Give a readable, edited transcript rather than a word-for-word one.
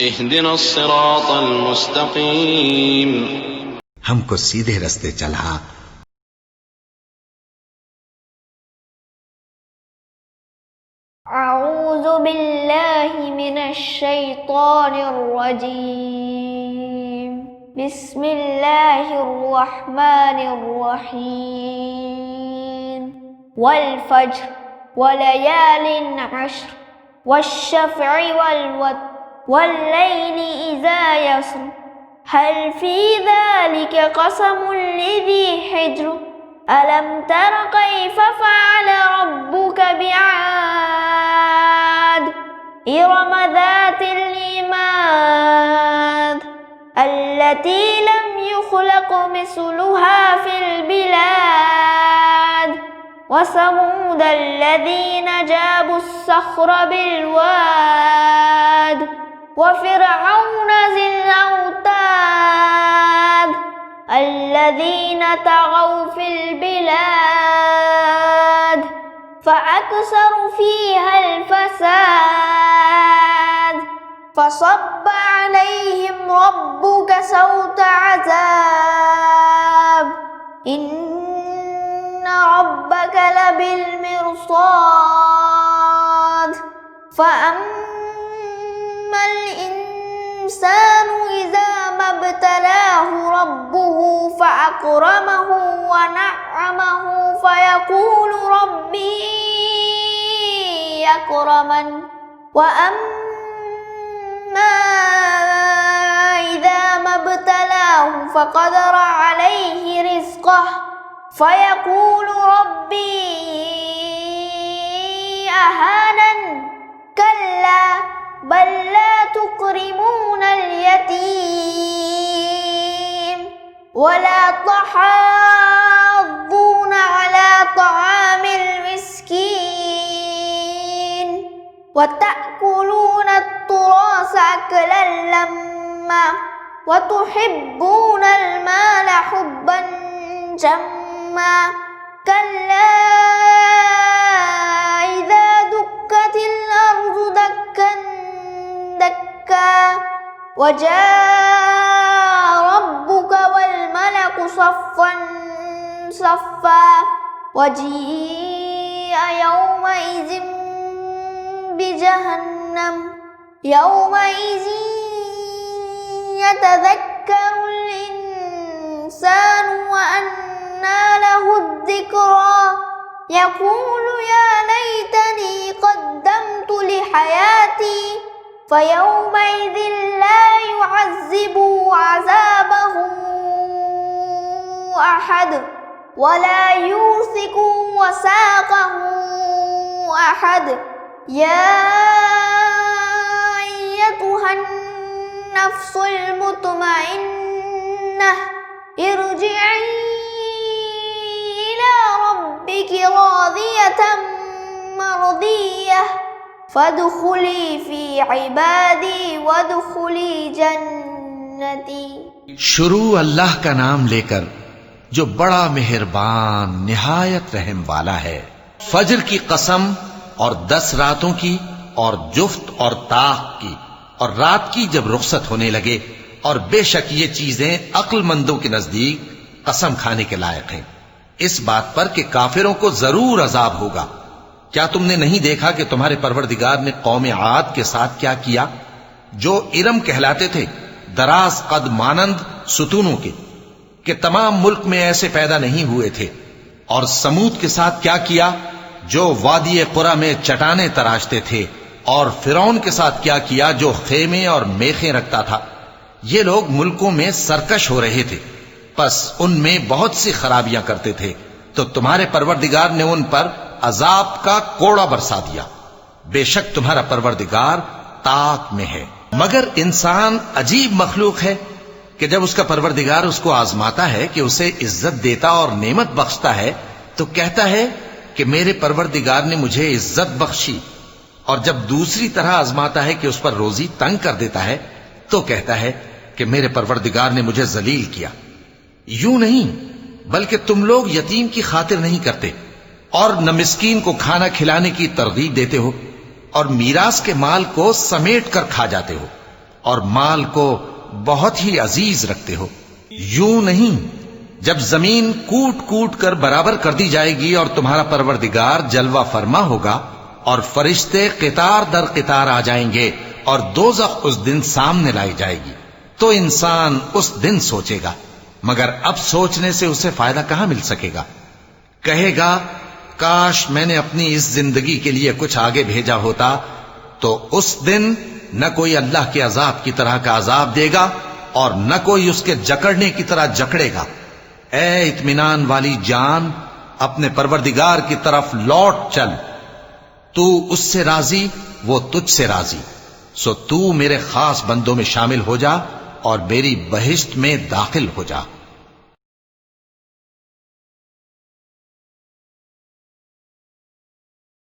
इहदिना अस्सिरातल मुस्तकीम, हमको सीधे रास्ते चला। अऊज़ु बिल्लाहि मिनश शैतानिर रजीम। बिस्मिल्लाहिर रहमानिर रहीम। वल फज्र वलयालिन अश्र वश्शफ़इ वल वत्र वल्लैलि इज़ा यसर हल फ़ी ज़ालिका क़समुन लिज़ी हिज्र अलम तर कैफ़ फ़अल रब्बुक बिआद इरम ज़ातिल इमाद अल्लती लम युख़लक़ मिस्लुहा फ़िल बिलाद वसमूद अल्लज़ीन जाबुस्सख़्र बिलवाद वफ़िरऔन ज़िल औताद अल्लज़ीन तग़ौ फ़िल बिलाद फ़अक्सरू फ़ीहल फ़साद फ़सब्ब अलैहिम रब्बुक सौत अज़ाब इन्न रब्बक लबिल मिरसाद फ़अम्मल इंसानु इज़ा मब्तलाहु रब्बुहु फ़अकरमहु वनअमहु फ़यक़ूलु रब्बी अकरमन वअम्मा इज़ा मब्तलाहु फ़क़दर अलैहि रिज़्क़हु फ़यक़ूलु रब्बी अहानन कल्ला बल ला तुक्रिमूनल यतीम वला तहाद्दून अला तआमिल मिस्कीन वतअकुलूनत तुरास अकलन लम्मा वतुहिब्बूनल माल हुब्बन जम्मा कल्ला इज़ा दुक्कतिल अर्ज़ु दक्कन दक्का वजाअ रब्बुक वल मलकु सफ़्फ़न सफ़्फ़ा वजीअ यौमइज़िन बिजहन्नम यौमइज़िन यतज़क्करुल इंसानु वअन्ना लहुद्दिक्रा यक़ूलु या लैतनी क़द्दमतु लिहयाती फ़यौमइज़िन ला युअज़्ज़िबु अज़ाबहु अहद वला यूसिकु वसाक़हु अहद या अय्यतुहन नफ्सुल मुतमइन्नह इरजिई इला रब्बिकी राज़ियतन मर्दिय्यह फदखुली फी इबादी वदखुली जन्नती। शुरू अल्लाह का नाम लेकर जो बड़ा मेहरबान निहायत रहम वाला है। फजर की कसम और 10 रातों की और जुफ्त और ताक की और रात की जब रुखसत होने लगे, और बेशक ये चीजें अक्लमंदों के नजदीक कसम खाने के लायक हैं, इस बात पर कि काफिरों को जरूर अजाब होगा। क्या तुमने नहीं देखा कि तुम्हारे परवरदिगार ने कौम आद के साथ क्या किया, जो इरम कहलाते थे, दराज कद मानंद सुतूनों के, कि तमाम मुल्क में ऐसे पैदा नहीं हुए थे। और समूद के साथ क्या किया, जो वादी कुरा में चटाने तराशते थे। और फिरौन के साथ क्या किया, जो खेमे और मेखें रखता था। ये लोग मुल्कों में सरकश हो रहे थे, बस उनमें बहुत सी खराबियां करते थे, तो तुम्हारे परवरदिगार ने उन पर अजाब का कोड़ा बरसा दिया। बेशक तुम्हारा परवरदिगार ताक में है। मगर इंसान अजीब मखलूक है कि जब उसका परवरदिगार उसको आजमाता है, कि उसे इज्जत देता और नेमत बख्शता है, तो कहता है कि मेरे परवरदिगार ने मुझे इज्जत बख्शी। और जब दूसरी तरह आजमाता है कि उस पर रोजी तंग कर देता है, तो कहता है कि मेरे परवरदिगार ने मुझे जलील किया। यूं नहीं, बल्कि तुम लोग यतीम की खातिर नहीं करते और न मिस्कीन को खाना खिलाने की तरगीब देते हो, और मीरास के माल को समेट कर खा जाते हो। اور مال کو بہت ہی عزیز رکھتے ہو. یوں نہیں، جب زمین کوٹ کوٹ کر برابر کر دی جائے گی اور تمہارا پروردگار جلوہ فرما ہوگا اور فرشتے قطار در قطار آ جائیں گے اور دوزخ اس دن سامنے لائی جائے گی، تو انسان اس دن سوچے گا، مگر اب سوچنے سے اسے فائدہ کہاں مل سکے گا. کہے گا کاش میں نے اپنی اس زندگی کے لیے کچھ آگے بھیجا ہوتا. تو اس دن نہ کوئی اللہ کے عذاب کی طرح کا عذاب دے گا اور نہ کوئی اس کے جکڑنے کی طرح جکڑے گا. اے اطمینان والی جان، اپنے پروردگار کی طرف لوٹ چل. تو اس سے راضی، وہ تجھ سے راضی. سو تو میرے خاص بندوں میں شامل ہو جا اور میری بہشت میں داخل ہو جا.